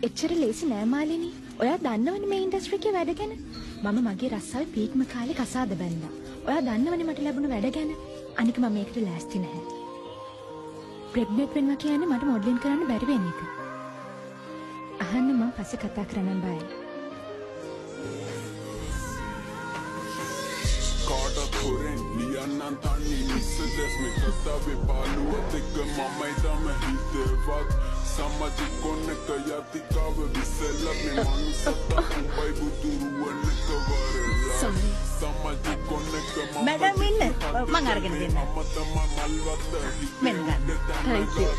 එච්චර ලේසි නෑ මාලිනී. ඔයා දන්නවනේ මේ ඉන්ඩස්ට්‍රි එකේ වැඩ ගැන. මම මගේ රස්සාවේ පීක්ම කාලේ කසාද බැන්දා. ඔයා දන්නවනේ මට ලැබුණ වැඩ ගැන. අනික මම මේකට ලෑස්ති නැහැ. ප්‍රෙග්නන්ට් වෙනවා කියන්නේ මට මොඩලින් කරන්න බැරි වෙන එක. අහන්න මම පස්සේ කතා කරන්න බයයි. Corren liannan tanni missedes me kattave paluvat ekka mamai tama hitevat samajikonneka yatikave visella me manusatta umbai buduruwanneka warella samajikonneka madam inne man aragena denna men ganna thank you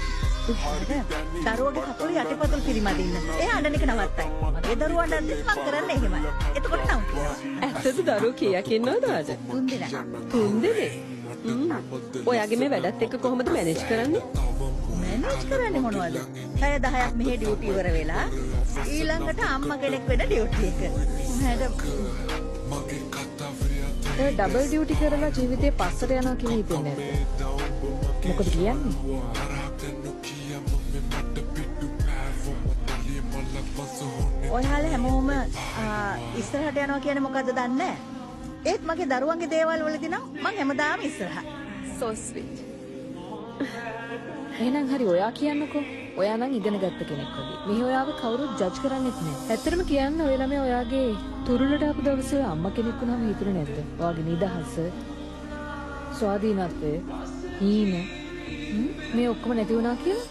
දරුවගේ කකුල යටිපතුල් පිරිමදින්න. ඒ අඬන එක නවත්තයි. මගේ දරුවා අඬද්දි මං කරන්නේ එහෙමයි. එතකොට නම් ඇත්තද දරුවෝ කීයක් ඉන්නවද ආද? 3 දෙනා. 3 දෙනෙක්. ඔයාගේ මේ වැඩත් එක්ක කොහොමද මැනේජ් කරන්නේ? මැනේජ් කරන්නේ මොනවද? පැය 10ක් මෙහෙ ඩියුටි ඉවර වෙලා ඊළඟට අම්මා කෙනෙක් වෙන ඩියුටි එක. මැඩම් ඒ ඩබල් ඩියුටි කරලා ජීවිතේ පස්සට යනවා කියලා හිතන්නේ නැද්ද? මොකද කියන්නේ? ඔයාලා හැමෝම ඉස්සරහට යනවා කියන්නේ මොකද්ද දන්නේ නැහැ. ඒත් මගේ දරුවන්ගේ දේවල් වලදී නම් මං හැමදාම ඉස්සරහා. So sweet. එහෙනම් හරි ඔයා කියන්නකෝ. ඔයා නම් ඉගෙන ගත්ත කෙනෙක් වගේ. මෙහි ඔයාව කවුරුත් ජජ් කරන්නෙත් නැහැ. ඇත්තටම කියන්න ඔය ළමයා ඔයාගේ තුරුලට ආපු දවසේ අම්මා කෙනෙක් වුණාම හිතුනේ නැද්ද? ඔයාගේ නිදහස, ස්වාධීනත්වය, හීන මේ ඔක්කොම නැති වුණා කියලා?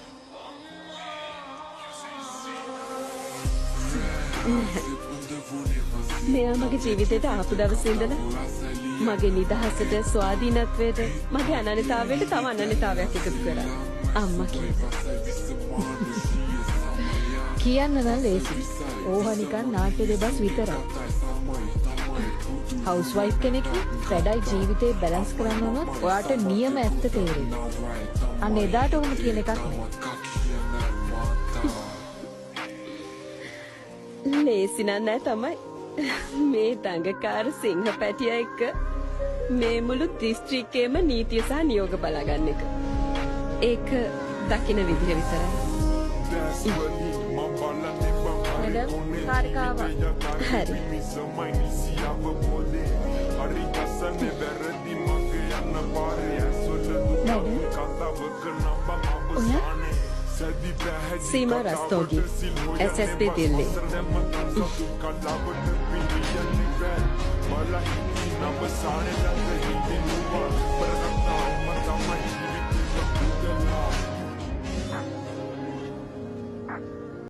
මෙයා මගේ ජීවිතේට ආපු දවසේ ඉඳලා මගේ නිදහසට, ස්වාධීනත්වයට, මගේ අනන්‍යතාවයට තව අනන්‍යතාවයක් එකතු කරා. අම්මා කියන්න නම් ලේසි. ඕවා නිකන් නාට්‍ය දෙබස් විතරයි. හවුස් වයිෆ් කෙනෙක් වැඩයි ජීවිතේ බැලන්ස් කරන්න උනොත් ඔයාට නියම ඇත්ත තේරෙනවා. අන්න එදාට ඔහොම කියන එකක් නෑ. ලේසි නෑ තමයි. මේ දඟකාර සිංහ පැටියා එක්ක මේ මුළු දිස්ත්‍රික්කයේම නීතිය සහ නියෝග බලාගන්න එක. ඒක දකින්න විදිහ විතරයි. මැඩම් කාර්කාව හරි. सीमा रस्तोगी SSP दिल्ली